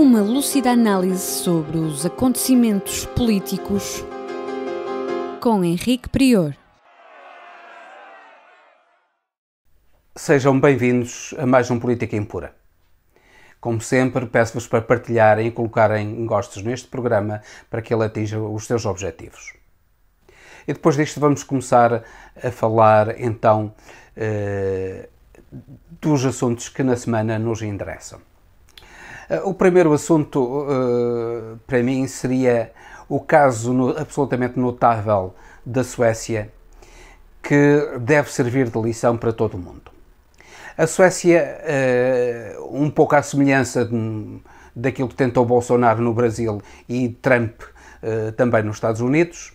Uma lúcida análise sobre os acontecimentos políticos com Henrique Prior. Sejam bem-vindos a mais um Política Impura. Como sempre, peço-vos para partilharem e colocarem gostos neste programa para que ele atinja os seus objetivos. E depois disto vamos começar a falar, então, dos assuntos que na semana nos interessam. O primeiro assunto, para mim, seria o caso absolutamente notável da Suécia, que deve servir de lição para todo o mundo. A Suécia, um pouco à semelhança daquilo que tentou Bolsonaro no Brasil e Trump também nos Estados Unidos,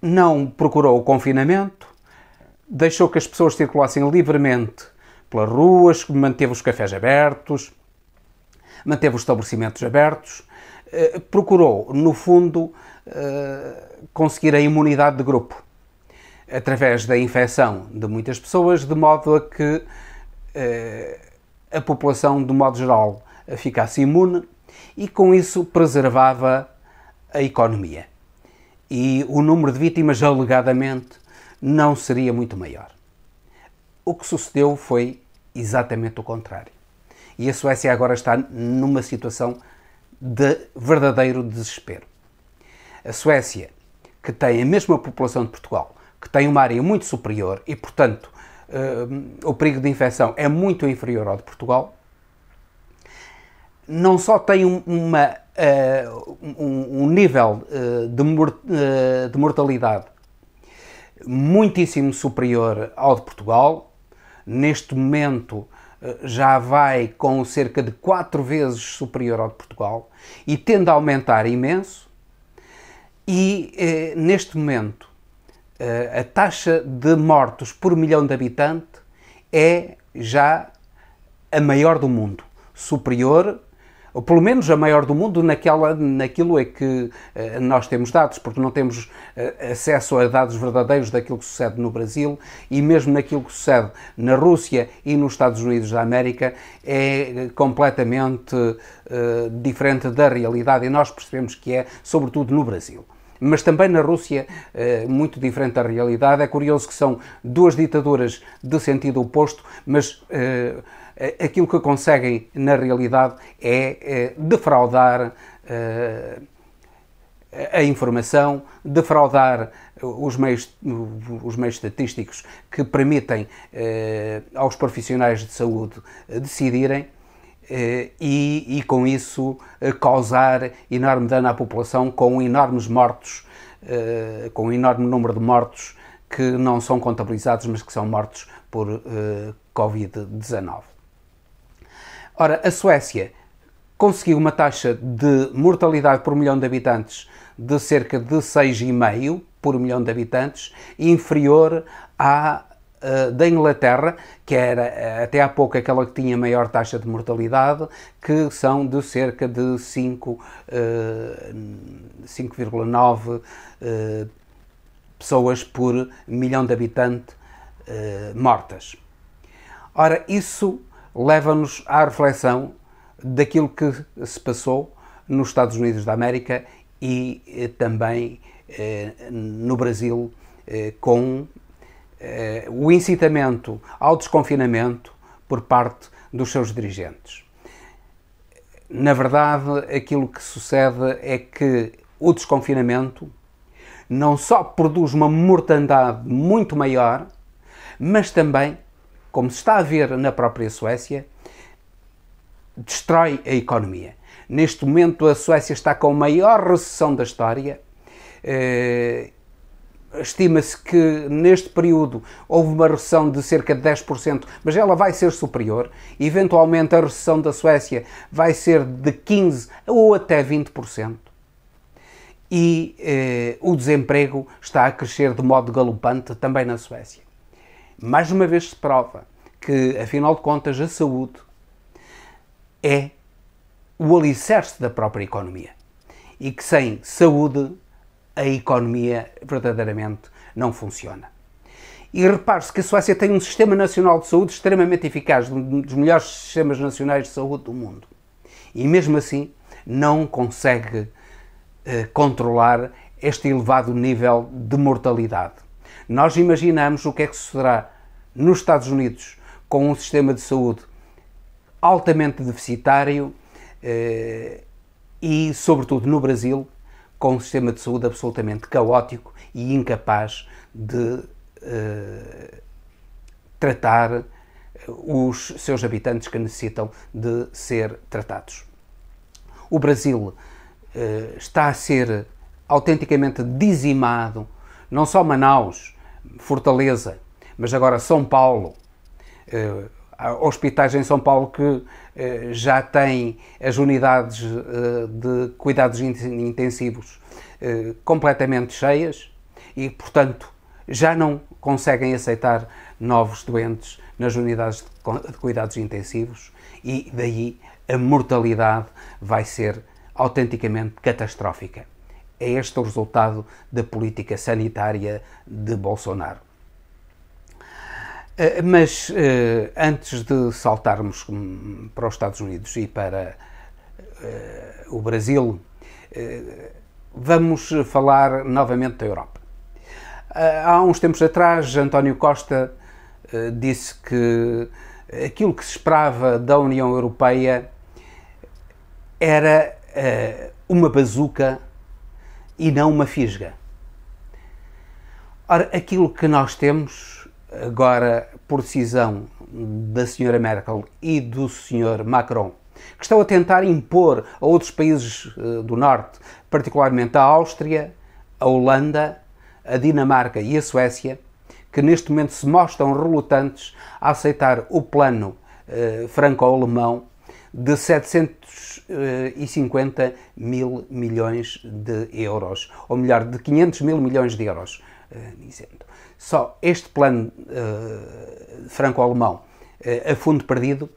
não procurou o confinamento, deixou que as pessoas circulassem livremente pelas ruas, manteve os cafés abertos, manteve os estabelecimentos abertos, procurou, no fundo, conseguir a imunidade de grupo, através da infecção de muitas pessoas, de modo a que a população, de modo geral, ficasse imune e, com isso, preservava a economia. E o número de vítimas, alegadamente, não seria muito maior. O que sucedeu foi exatamente o contrário. E a Suécia agora está numa situação de verdadeiro desespero. A Suécia, que tem a mesma população de Portugal, que tem uma área muito superior e, portanto, o perigo de infecção é muito inferior ao de Portugal, não só tem um nível de mortalidade muitíssimo superior ao de Portugal. Neste momento já vai com cerca de 4 vezes superior ao de Portugal e tende a aumentar imenso. E neste momento a taxa de mortos por milhão de habitantes é já a maior do mundo, superior, ou pelo menos a maior do mundo naquilo é que nós temos dados, porque não temos acesso a dados verdadeiros daquilo que sucede no Brasil, e mesmo naquilo que sucede na Rússia e nos Estados Unidos da América é completamente diferente da realidade, e nós percebemos que é, sobretudo no Brasil. Mas também na Rússia, muito diferente da realidade. É curioso que são duas ditaduras de sentido oposto, mas aquilo que conseguem na realidade é defraudar a informação, defraudar os meios estatísticos que permitem aos profissionais de saúde decidirem, e com isso causar enorme dano à população, com enormes mortos, com um enorme número de mortos que não são contabilizados, mas que são mortos por Covid-19. Ora, a Suécia conseguiu uma taxa de mortalidade por milhão de habitantes de cerca de 6,5 por milhão de habitantes, inferior à da Inglaterra, que era até há pouco aquela que tinha maior taxa de mortalidade, que são de cerca de 5,9 pessoas por milhão de habitantes mortas. Ora, isso leva-nos à reflexão daquilo que se passou nos Estados Unidos da América e também no Brasil, com o incitamento ao desconfinamento por parte dos seus dirigentes. Na verdade, aquilo que sucede é que o desconfinamento não só produz uma mortandade muito maior, mas também, como se está a ver na própria Suécia, destrói a economia. Neste momento a Suécia está com a maior recessão da história. Estima-se que neste período houve uma recessão de cerca de 10%, mas ela vai ser superior. Eventualmente a recessão da Suécia vai ser de 15% ou até 20%. E o desemprego está a crescer de modo galopante também na Suécia. Mais uma vez se prova que, afinal de contas, a saúde é o alicerce da própria economia. E que sem saúde a economia verdadeiramente não funciona. E repare-se que a Suécia tem um sistema nacional de saúde extremamente eficaz, um dos melhores sistemas nacionais de saúde do mundo. E mesmo assim não consegue controlar este elevado nível de mortalidade. Nós imaginamos o que é que sucederá nos Estados Unidos com um sistema de saúde altamente deficitário e, sobretudo, no Brasil, com um sistema de saúde absolutamente caótico e incapaz de tratar os seus habitantes que necessitam de ser tratados. O Brasil está a ser autenticamente dizimado, não só Manaus, Fortaleza, mas agora São Paulo. Há hospitais em São Paulo que já têm as unidades de cuidados intensivos completamente cheias e, portanto, já não conseguem aceitar novos doentes nas unidades de cuidados intensivos e daí a mortalidade vai ser autenticamente catastrófica. É este o resultado da política sanitária de Bolsonaro. Mas antes de saltarmos para os Estados Unidos e para o Brasil, vamos falar novamente da Europa. Há uns tempos atrás, António Costa disse que aquilo que se esperava da União Europeia era uma bazuca e não uma fisga. Ora, aquilo que nós temos agora, por decisão da Sra. Merkel e do Sr. Macron, que estão a tentar impor a outros países do Norte, particularmente a Áustria, a Holanda, a Dinamarca e a Suécia, que neste momento se mostram relutantes a aceitar o plano franco-alemão de 750 mil milhões de euros, ou melhor, de 500 mil milhões de euros, dizendo. Só este plano franco-alemão a fundo perdido,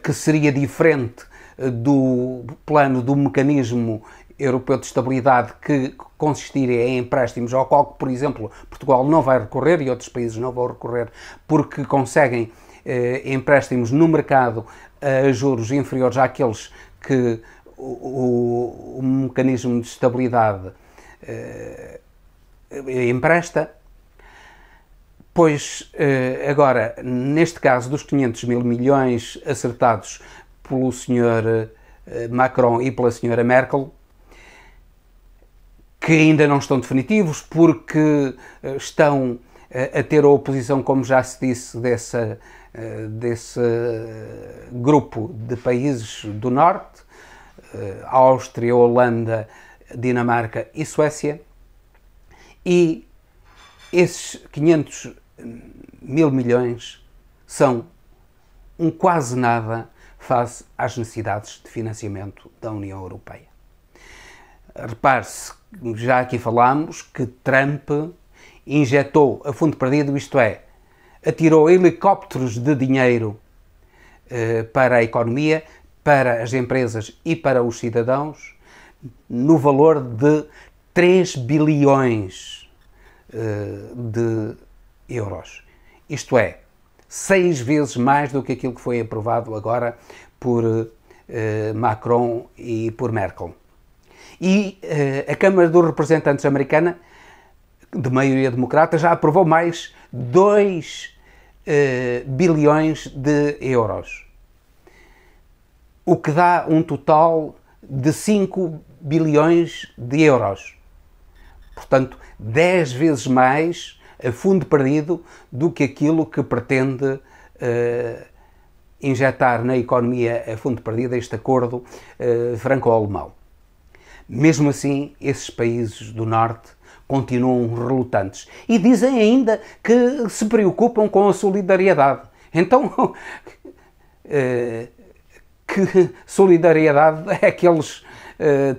que seria diferente do plano do mecanismo europeu de estabilidade, que consistiria em empréstimos ao qual, por exemplo, Portugal não vai recorrer e outros países não vão recorrer porque conseguem empréstimos no mercado a juros inferiores àqueles que o mecanismo de estabilidade empresta. Pois agora, neste caso dos 500 mil milhões acertados pelo Sr. Macron e pela Sra. Merkel, que ainda não estão definitivos porque estão a ter a oposição, como já se disse, desse grupo de países do Norte, Áustria, Holanda, Dinamarca e Suécia, e esses 500 mil milhões são um quase nada face às necessidades de financiamento da União Europeia. Repare-se, já aqui falámos, que Trump injetou a fundo perdido, isto é, atirou helicópteros de dinheiro para a economia, para as empresas e para os cidadãos, no valor de 3 bilhões de euros. Isto é, 6 vezes mais do que aquilo que foi aprovado agora por Macron e por Merkel. E a Câmara dos Representantes americana, de maioria democrata, já aprovou mais 2 bilhões de euros, o que dá um total de 5 bilhões de euros. Portanto, 10 vezes mais a fundo perdido do que aquilo que pretende injetar na economia a fundo perdido este acordo franco-alemão. Mesmo assim, esses países do Norte continuam relutantes e dizem ainda que se preocupam com a solidariedade. Então, que solidariedade é que eles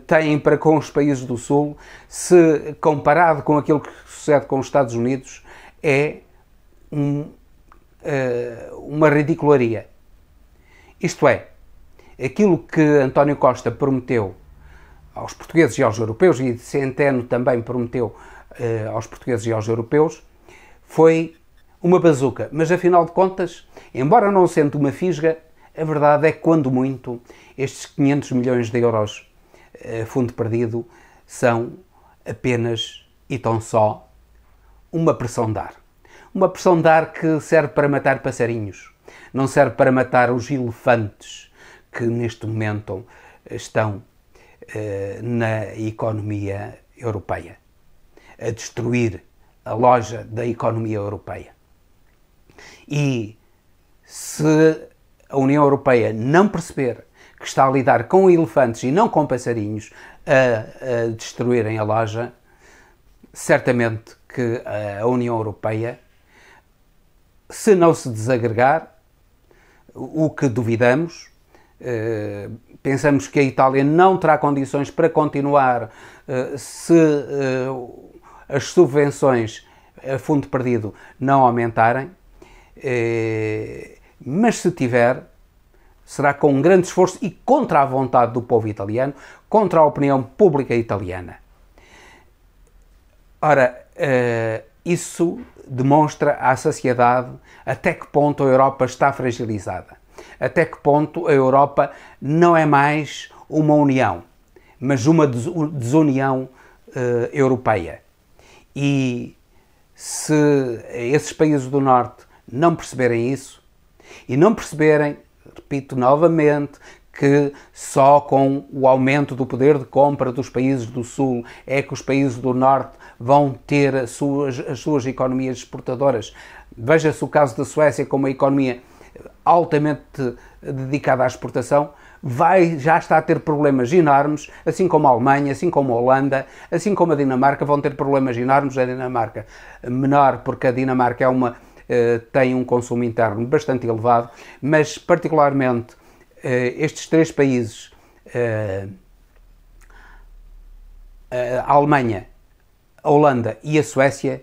têm para com os países do Sul, se comparado com aquilo que sucede com os Estados Unidos, é uma ridicularia. Isto é, aquilo que António Costa prometeu aos portugueses e aos europeus, e Centeno também prometeu aos portugueses e aos europeus, foi uma bazuca. Mas, afinal de contas, embora não sendo uma fisga, A verdade é que, quando muito, estes 500 milhões de euros fundo perdido são apenas e tão só uma pressão de ar. Uma pressão de ar que serve para matar passarinhos, não serve para matar os elefantes que neste momento estão na economia europeia, a destruir a loja da economia europeia. E se a União Europeia não perceber que está a lidar com elefantes e não com passarinhos a destruírem a loja, certamente que a União Europeia, se não se desagregar, o que duvidamos, pensamos que a Itália não terá condições para continuar se as subvenções a fundo perdido não aumentarem, mas se tiver, será com um grande esforço e contra a vontade do povo italiano, contra a opinião pública italiana. Ora, isso demonstra à sociedade até que ponto a Europa está fragilizada, até que ponto a Europa não é mais uma união, mas uma desunião europeia. E se esses países do Norte não perceberem isso, e não perceberem, repito novamente, que só com o aumento do poder de compra dos países do Sul é que os países do Norte vão ter as suas economias exportadoras. Veja-se o caso da Suécia como uma economia altamente dedicada à exportação, já está a ter problemas enormes, assim como a Alemanha, assim como a Holanda, assim como a Dinamarca, vão ter problemas enormes. A Dinamarca menor, porque a Dinamarca tem um consumo interno bastante elevado, mas particularmente estes três países, a Alemanha, a Holanda e a Suécia,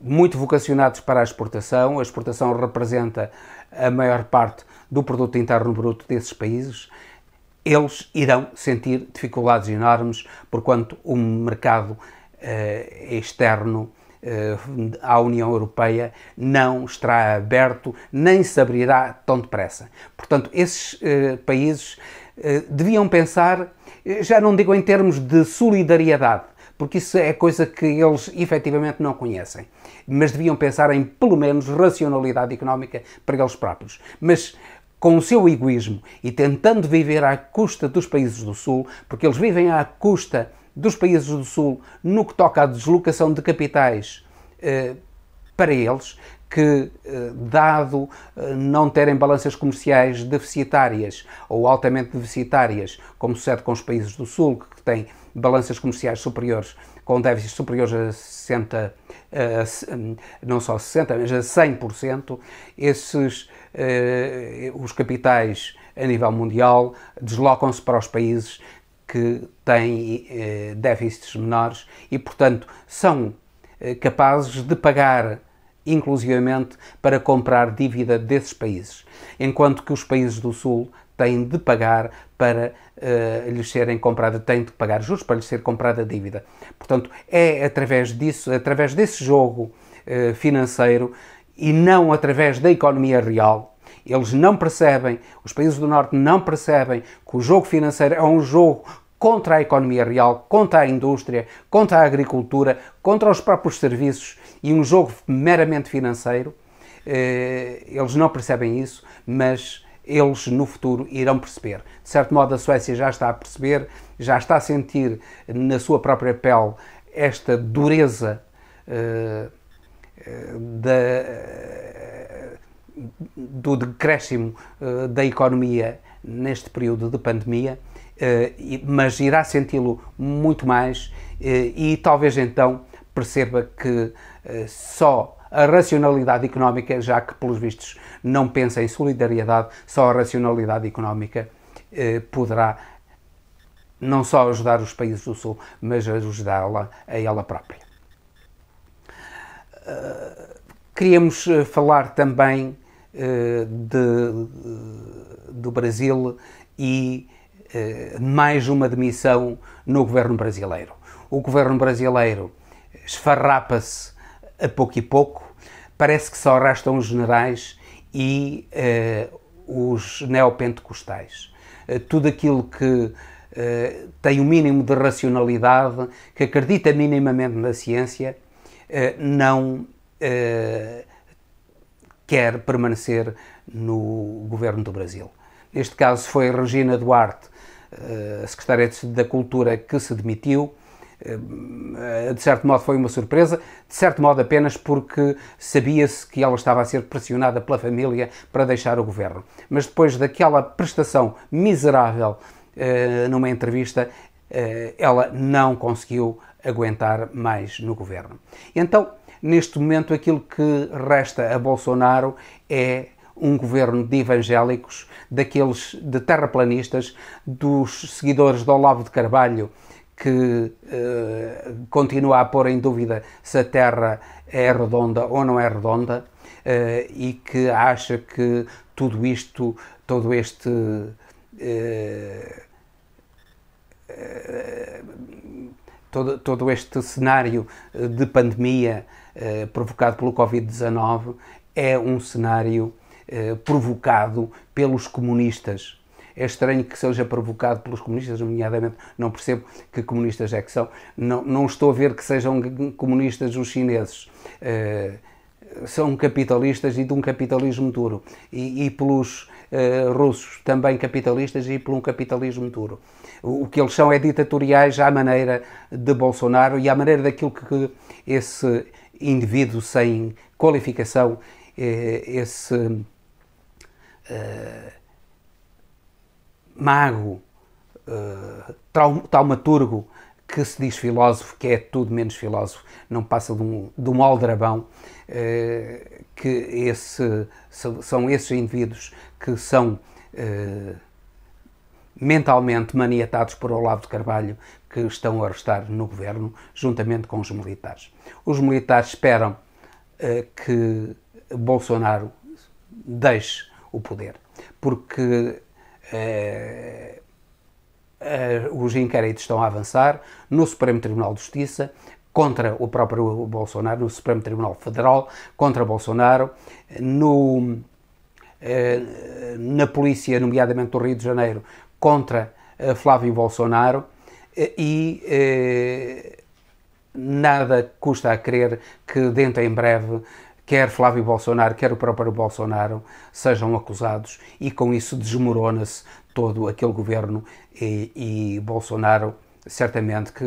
muito vocacionados para a exportação representa a maior parte do produto interno bruto desses países, eles irão sentir dificuldades enormes, porquanto o mercado externo à União Europeia não estará aberto, nem se abrirá tão depressa. Portanto, esses países deviam pensar, já não digo em termos de solidariedade, porque isso é coisa que eles efetivamente não conhecem, mas deviam pensar em, pelo menos, racionalidade económica para eles próprios. Mas com o seu egoísmo e tentando viver à custa dos países do Sul, porque eles vivem à custa dos países do Sul no que toca à deslocação de capitais para eles, que, dado não terem balanças comerciais deficitárias ou altamente deficitárias, como sucede com os países do Sul, que têm balanças comerciais superiores, com déficits superiores a 60%, não só 60%, mas a 100%, os capitais a nível mundial deslocam-se para os países que têm déficits menores e, portanto, são capazes de pagar inclusivamente para comprar dívida desses países, enquanto que os países do Sul têm de pagar para lhes serem compradas, têm de pagar juros para lhes ser comprada dívida. Portanto, é através disso, através desse jogo financeiro e não através da economia real. Eles não percebem, os países do Norte não percebem que o jogo financeiro é um jogo contra a economia real, contra a indústria, contra a agricultura, contra os próprios serviços e um jogo meramente financeiro. Eles não percebem isso, mas eles no futuro irão perceber. De certo modo, a Suécia já está a perceber, já está a sentir na sua própria pele esta dureza do decréscimo da economia neste período de pandemia, mas irá senti-lo muito mais e talvez então perceba que só a racionalidade económica, já que pelos vistos não pensa em solidariedade, só a racionalidade económica poderá não só ajudar os países do Sul, mas ajudá-la a ela própria. Queríamos falar também do Brasil e mais uma demissão no governo brasileiro. O governo brasileiro esfarrapa-se a pouco e pouco, parece que só restam os generais e os neopentecostais. Tudo aquilo que tem o mínimo de racionalidade, que acredita minimamente na ciência, não quer permanecer no governo do Brasil. Neste caso foi Regina Duarte, a Secretária da Cultura, que se demitiu. De certo modo foi uma surpresa, de certo modo apenas porque sabia-se que ela estava a ser pressionada pela família para deixar o governo. Mas depois daquela prestação miserável numa entrevista, ela não conseguiu aguentar mais no governo. Então, neste momento, aquilo que resta a Bolsonaro é um governo de evangélicos, daqueles de terraplanistas, dos seguidores de Olavo de Carvalho, que continua a pôr em dúvida se a Terra é redonda ou não é redonda, e que acha que tudo isto, todo este cenário de pandemia provocado pelo Covid-19 é um cenário provocado pelos comunistas. É estranho que seja provocado pelos comunistas, nomeadamente, não percebo que comunistas é que são. Não estou a ver que sejam comunistas os chineses. São capitalistas e de um capitalismo duro. E pelos russos também capitalistas e por um capitalismo duro. O que eles são é ditatoriais à maneira de Bolsonaro e à maneira daquilo que esse indivíduo sem qualificação, esse mago, taumaturgo, que se diz filósofo, que é tudo menos filósofo, não passa de um aldrabão, que são esses indivíduos que são mentalmente maniatados por Olavo de Carvalho, que estão a restar no governo, juntamente com os militares. Os militares esperam que Bolsonaro deixe o poder, porque os inquéritos estão a avançar no Supremo Tribunal de Justiça contra o próprio Bolsonaro, no Supremo Tribunal Federal contra Bolsonaro, na polícia, nomeadamente do Rio de Janeiro, contra Flávio Bolsonaro, e nada custa a crer que dentro em breve quer Flávio Bolsonaro, quer o próprio Bolsonaro sejam acusados, e com isso desmorona-se todo aquele governo, e Bolsonaro certamente que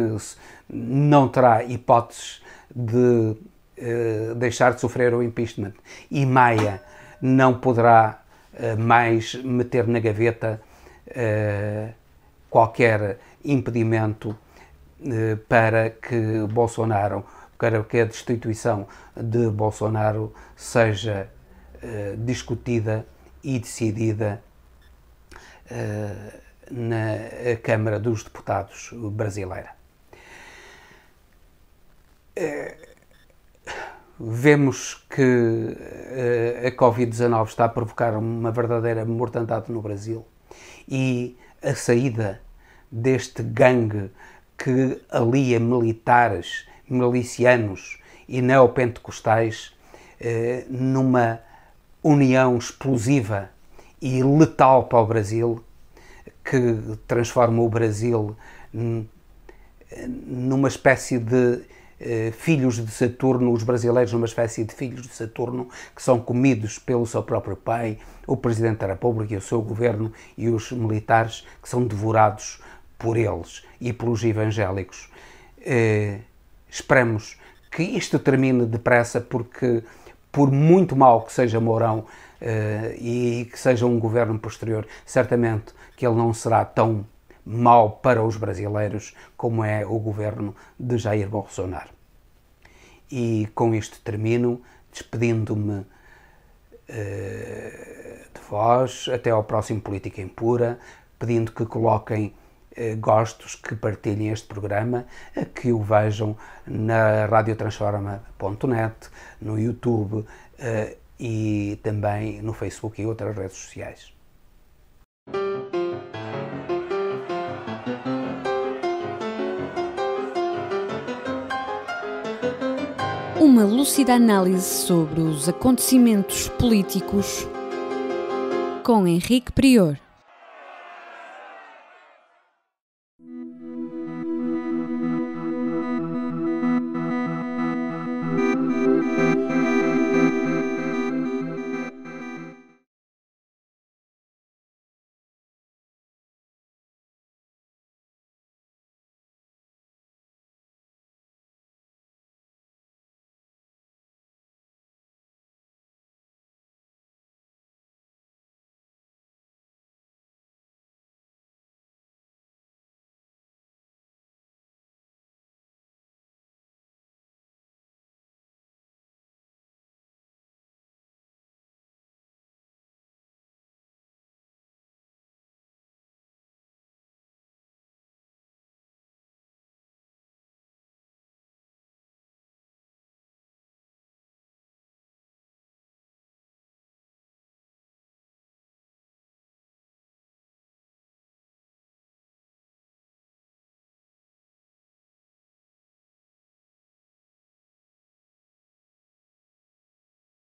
não terá hipóteses de deixar de sofrer o impeachment, e Maia não poderá mais meter na gaveta qualquer impedimento para que Bolsonaro, para que a destituição de Bolsonaro seja discutida e decidida na Câmara dos Deputados brasileira. Vemos que a Covid-19 está a provocar uma verdadeira mortandade no Brasil, e a saída deste gangue que alia militares, milicianos e neopentecostais numa união explosiva e letal para o Brasil, que transforma o Brasil numa espécie de filhos de Saturno, os brasileiros numa espécie de filhos de Saturno, que são comidos pelo seu próprio pai, o Presidente da República e o seu governo, e os militares que são devorados por eles e pelos evangélicos. Esperamos que isto termine depressa, porque por muito mal que seja Mourão e que seja um governo posterior, certamente que ele não será tão mau para os brasileiros como é o governo de Jair Bolsonaro. E com isto termino, despedindo-me de vós, até ao próximo Política Impura, pedindo que coloquem gostos, que partilhem este programa, que o vejam na radiotransforma.net, no YouTube e também no Facebook e outras redes sociais. Uma lúcida análise sobre os acontecimentos políticos com Henrique Prior.